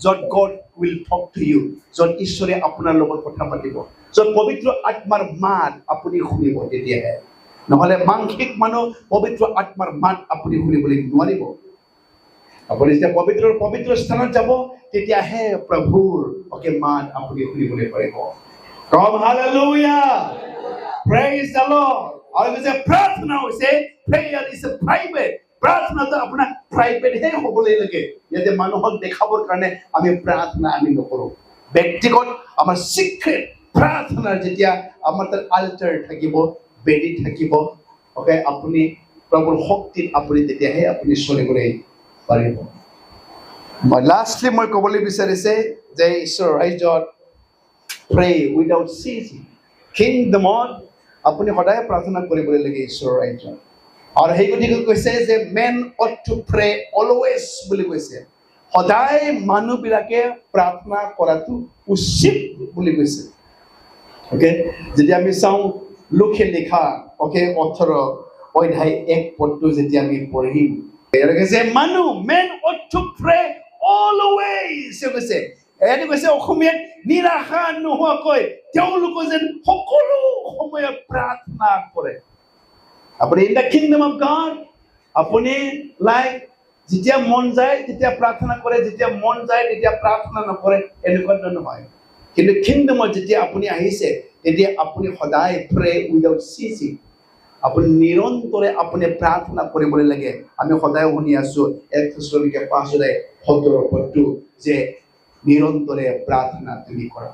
য'ত God will talk to you, য'ত ঈশ্বৰে আপোনাৰ লগত কথা পাতিব, য'ত পবিত্ৰ আত্মাৰ মাত আপুনি শুনিব। তেতিয়াহে, নহ'লে মানসিক মানুহ পবিত্ৰ আত্মাৰ মাত আপুনি শুনিবলৈ নোৱাৰিব। আপুনি যেতিয়া পবিত্ৰ স্থানত যাব, তেতিয়াহে প্ৰভুৰ অকে মাত আপুনি শুনিবলৈ পাৰিব। কম হালেলুয়া, প্ৰেইজ দ্য লৰ্ড। আৰু যে প্ৰাৰ্থনা হৈছে prayer is a private, প্ৰাৰ্থনাটো আপোনাৰ প্ৰাইভেটহে হ'বলৈ লাগে। ইয়াতে মানুহক দেখাবৰ কাৰণে আমি প্ৰাৰ্থনা আমি নকৰোঁ। ব্যক্তিগত আমাৰ চিক্ৰেট প্ৰাৰ্থনাৰ যেতিয়া আমাৰ তাত আল্টাৰ থাকিব, বেদী থাকিব, অকে, আপুনি প্ৰভুৰ শক্তিত আপুনি তেতিয়াহে আপুনি চলিবলৈ পাৰিব। লাষ্টলি মই ক'বলৈ বিচাৰিছে যে ঈশ্বৰৰ ৰাজ্যত pray without ceasing, কিংডমত আপুনি সদায় প্ৰাৰ্থনা কৰিবলৈ লাগে ঈশ্বৰৰ ৰাজ্যত। আৰু সেই গতিকে কৈছে যে men ought to pray always বুলি কৈছে সদায় মানুহবিলাকে প্ৰাৰ্থনা কৰাটো উচিত বুলি কৈছে ওকে যদি আমি চাওঁ লোকে লিখা ওকে 18 অধ্যায় 1 পদটো যদি আমি পঢ়িম ইয়াত কৈছে মানুহ men ought to pray always কৈছে এনে কৈছে অসমীয়াত নিৰাশা নোহোৱাকৈ তেওঁলোকে যেন সকলো সময়ত প্ৰাৰ্থনা কৰে আপুনি in the kingdom of God আপুনি লাইক যেতিয়া মন যায় তেতিয়া প্ৰাৰ্থনা কৰে যেতিয়া মন যায় তেতিয়া প্ৰাৰ্থনা নকৰে এনেকুৱা নহয় কিন্তু কিংডমত যেতিয়া আপুনি আহিছে তেতিয়া আপুনি সদায় pray without ceasing আপুনি নিৰন্তৰে আপুনি প্ৰাৰ্থনা কৰিবলৈ লাগে আমি সদায় শুনি আছো 1 থেছালনিকে 5:17 পদটো যে নিৰন্তৰে প্ৰাৰ্থনা তুমি কৰা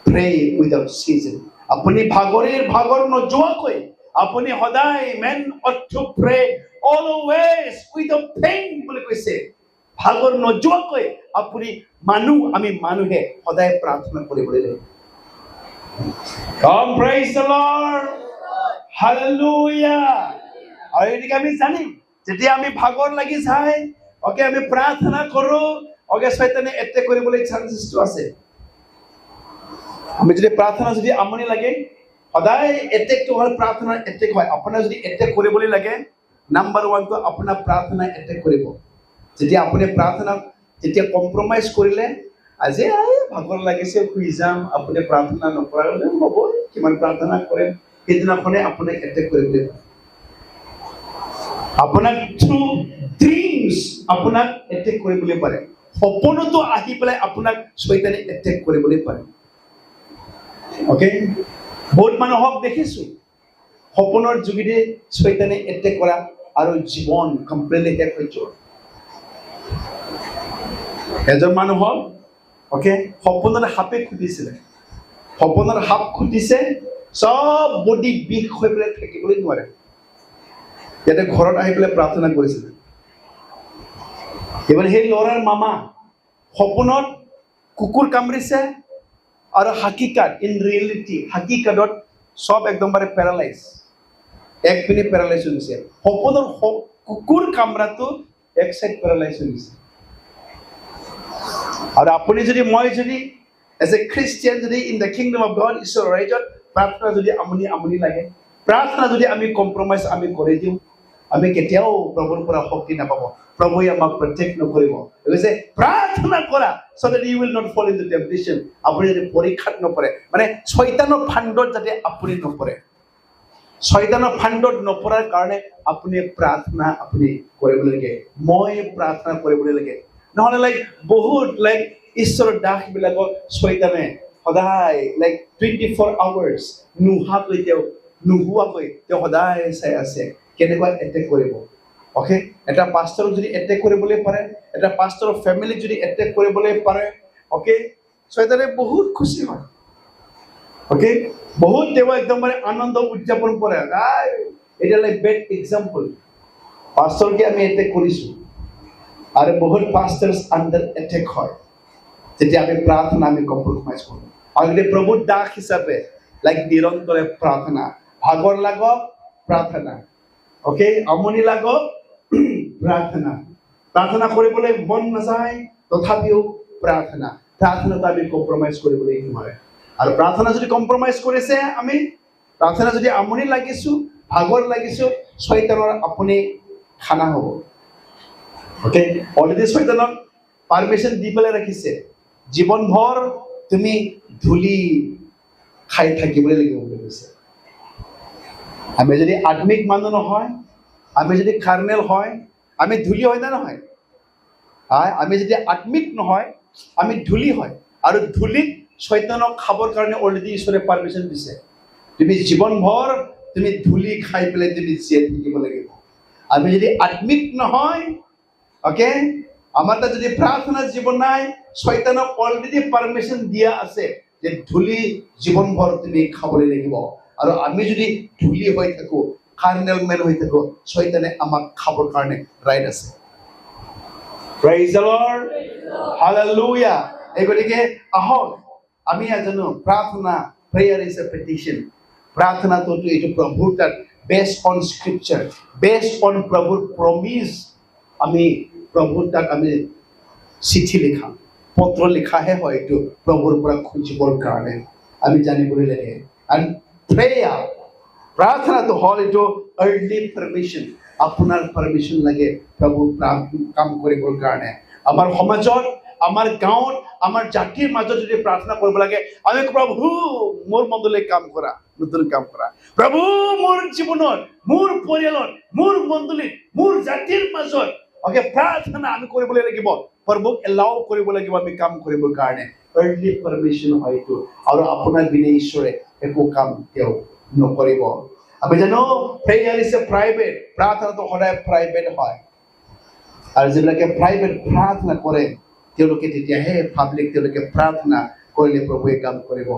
pray without ceasing আপুনি ভাগৰ নোযোৱাকৈ আপুনি সদায় men ought to pray always without pain বুলি কৈছে ভাগৰ নোযোৱাকৈ আপুনি আমি মানুহে সদায় প্ৰাৰ্থনা কৰিবলৈ লাগে Come praise the Lord hallelujah আৰু এদিকে আমি জানিম যেতিয়া আমি ভাগৰ লাগি যায় ওকে আমি প্ৰাৰ্থনা কৰো ওকে শয়তানে এটেক কৰিবলৈ চান্সেসটো আছে আমি যদি প্ৰাৰ্থনা যদি আমনি লাগে সদায় এটেক তো হল প্ৰাৰ্থনা এটেক হয় আপোনাৰ যদি এটেক কৰিবলৈ লাগে নাম্বাৰ 1 তো আপোনাৰ প্ৰাৰ্থনা এটেক কৰিব যেতিয়া আপুনি প্ৰাৰ্থনা যেতিয়া কম্প্ৰমাইজ কৰিলে আজি ভাগৰ লাগিছে শুই যাম আপুনি প্ৰাৰ্থনা নকৰালে হ'ব কিমান প্ৰাৰ্থনা কৰে সেইদিনাখনে আপোনাক এটেক কৰিবলৈ আপোনাক থ্ৰু ড্ৰিমছ আপোনাক এটেক কৰিবলৈ পাৰে সপোনতো আহি পেলাই আপোনাক শয়তানে এটেক কৰিবলৈ পাৰে ওকে বহুত মানুহক দেখিছো সপোনৰ যোগেদি শয়তানে এটেক কৰা আৰু জীৱন কমপ্লিটলি শেষ হৈ যোৱা এজন মানুহক ওকে সপোনৰ সাপে খুটিছিলে সপোনৰ সাপ খুটিছে সব বডি বিষ হৈ পেলাই থাকিবলৈ নোৱাৰে ইয়াতে ঘৰত আহি পেলাই প্ৰাৰ্থনা কৰিছিলে এবাৰ সেই ল'ৰাৰ মামা সপোনত কুকুৰ কামৰিছে আৰু হাকিকাত ইন ৰিয়েলিটি হাকিকাতত সব একদমবাৰে প্যাৰালাইজ এক পিনে প্যাৰালাইজ হৈছে সপোনৰ কুকুৰ কামৰাটো এক সাইড প্যাৰালাইজ হৈছে আৰু আপুনি যদি মই যদি এজ এ খ্ৰীষ্টিয়ান যদি in the kingdom of god ঈশ্বৰৰ ৰাজ্যত প্ৰাৰ্থনা যদি আমনি লাগে প্ৰাৰ্থনা যদি আমি কম্প্ৰমাইজ আমি কৰি দিওঁ আমি কেতিয়াও প্ৰভুৰ পৰা শক্তি নাপাব প্ৰভুৱে আমাক প্ৰটেক্ট নকৰিব কৈছে প্ৰাৰ্থনা কৰা so that you will not fall into temptation আপুনি যদি পৰীক্ষাত নপৰে মানে শয়তানৰ ফান্দত যাতে আপুনি নপৰে শয়তানৰ ফান্দত নপৰাৰ কাৰণে আপুনি প্ৰাৰ্থনা আপুনি কৰিবলৈ লাগে মই প্ৰাৰ্থনা কৰিবলৈ লাগে নহলে লাইক বহুত লাইক ঈশ্বৰৰ দাস বিলাকক শয়তানে সদায় লাইক 24 আৱাৰ্ছ নোহোৱাকৈ তেওঁ সদায় চাই আছে কেনেকুৱা এটেক কৰিব ওকে এটা পাষ্টৰক যদি এটেক কৰিবলৈ পাৰে এটা পাষ্টৰৰ ফ্যামিলিক যদি এটেক কৰিবলৈ পাৰে ওকে শয়তানে বহুত খুশি হয় ওকে বহুত দেৱ একদম মানে আনন্দ উদযাপন কৰে এটা লাইক বেড এক্সাম্পল পাষ্টৰকে আমি এটেক কৰিছো আৰু বহুত পাষ্টৰছ আন্ডাৰ এটেক হয় যেতিয়া আমি প্ৰাৰ্থনা আমি কম্প্ৰমাইজ কৰোঁ আৰু যদি প্ৰভুৰ দাস হিচাপে লাইক নিৰন্তৰে প্ৰাৰ্থনা ভাগৰ লাগক প্ৰাৰ্থনা ওকে আমনি লাগক প্ৰাৰ্থনা কৰিবলৈ মন নাযায় তথাপিও প্ৰাৰ্থনাটো আমি কম্প্ৰমাইজ কৰিবলৈ নোৱাৰে আৰু প্ৰাৰ্থনা যদি কম্প্ৰমাইজ কৰিছে আমি প্ৰাৰ্থনা যদি আমনি লাগিছো ভাগৰ লাগিছো শয়তানৰ আপুনি খানা হ'ব ওকে অলৰেডি শয়তানক পাৰমিশন দি পেলাই ৰাখিছে জীৱনভৰ তুমি ধূলি খাই থাকিবলৈ লাগিব বুলি কৈছে আমি যদি আত্মিক মানুহ নহয় আমি যদি কাৰ্নেল হয় আমি ধূলি হয় না নহয় আমি যদি আত্মিক নহয় আমি ধূলি হয় আৰু ধূলিক শয়তানক খাবৰ কাৰণে অলৰেডি ঈশ্বৰে পাৰমিশন দিছে তুমি জীৱনভৰ তুমি ধূলি খাই পেলাই তুমি জীয়াই থাকিব লাগিব আমি যদি আত্মিক নহয় ওকে আমাৰ তাত যদি প্ৰাৰ্থনা জীৱন নাই শয়তানক অলৰেডি পাৰমিশন দিয়া আছে যে ধূলি জীৱনভৰ তুমি খাবলৈ লাগিব আৰু আমি যদি ধূলি হৈ থাকো কাৰ্নেল মেন হৈ থাকো শয়তানে আমাক খাবৰ কাৰণে ৰাইট আছে প্ৰেইজ দ্য লৰ্ড হালেলুয়া এই গতিকে আহক আমি জানো প্ৰাৰ্থনা প্ৰেয়াৰ ইজ এ পেটিশন প্ৰাৰ্থনাটো এইটো প্ৰভুৰ তাত বেস্ট অন স্ক্ৰিপচাৰ, বেস্ট অন প্ৰভুৰ প্ৰমিজ আমি প্ৰভুৰ তাক আমি চিঠি লিখা, পত্ৰ লিখাহে হয় এইটো প্ৰভুৰ পৰা খুজিবৰ কাৰণে আমি জানিবলৈ লাগে। এণ্ড প্ৰেয়াৰ, প্ৰাৰ্থনাটো হ'ল এইটো আৰ্লি পাৰ্মিশ্যন, আপোনাৰ পাৰ্মিশ্যন লাগে প্ৰভুৰ কাম কৰিবৰ কাৰণে। আমাৰ সমাজত, আমাৰ গাঁৱত, আমাৰ জাতিৰ মাজত যদি প্ৰাৰ্থনা কৰিব লাগে, আমি প্ৰভু মোৰ মণ্ডলৈ কাম কৰা, নতুন কাম কৰা, প্ৰভু মোৰ জীৱনত, মোৰ পৰিয়ালত, মোৰ মণ্ডলীত, মোৰ জাতিৰ মাজত প্ৰাৰ্থনা আমি কৰিবলৈ লাগিব, প্ৰভুক এলাউ কৰিব লাগিব আমি কাম কৰিবৰ কাৰণে। আৰ্লি পাৰ্মিশ্যন হয় এইটো, আৰু আপোনাৰ বিনে ঈশ্বৰে একো কাম তেওঁ নকৰিব। আমি জানো প্ৰেয়াৰ ইজ এ প্ৰাইভেট, প্ৰাৰ্থনাটো সদায় প্ৰাইভেট হয়, আৰু যিবিলাকে প্ৰাইভেট প্ৰাৰ্থনা কৰে তেওঁলোকে তেতিয়াহে পাব্লিক তেওঁলোকে প্ৰাৰ্থনা কৰিলে প্ৰভুৱে কাম কৰিব।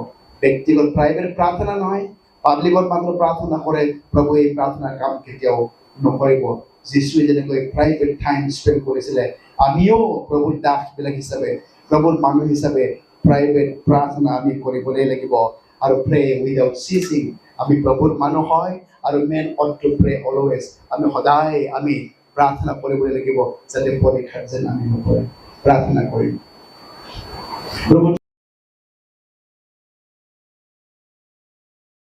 ব্যক্তিগত প্ৰাইভেট প্ৰাৰ্থনা নহয়, পাব্লিকত মানুহ প্ৰাৰ্থনা কৰে, প্ৰভুৱে এই প্ৰাৰ্থনাৰ কাম কেতিয়াও নকৰিব। যীশুৱে যেনেকৈ প্ৰাইভেট টাইম স্পেণ্ড কৰিছিলে, আমিও প্ৰভুৰ দাসবিলাক হিচাপে, প্ৰভুৰ মানুহ হিচাপে প্ৰাইভেট প্ৰাৰ্থনা আমি কৰিবলৈ লাগিব। আৰু প্ৰে উইদাউট চিচিং, আমি প্ৰভুৰ মানুহ হয়, আৰু men ought to pray always, আমি সদায় আমি প্ৰাৰ্থনা কৰিবলৈ লাগিব, যাতে পৰীক্ষাত যেন আমি নপৰে। প্ৰাৰ্থনা কৰিম।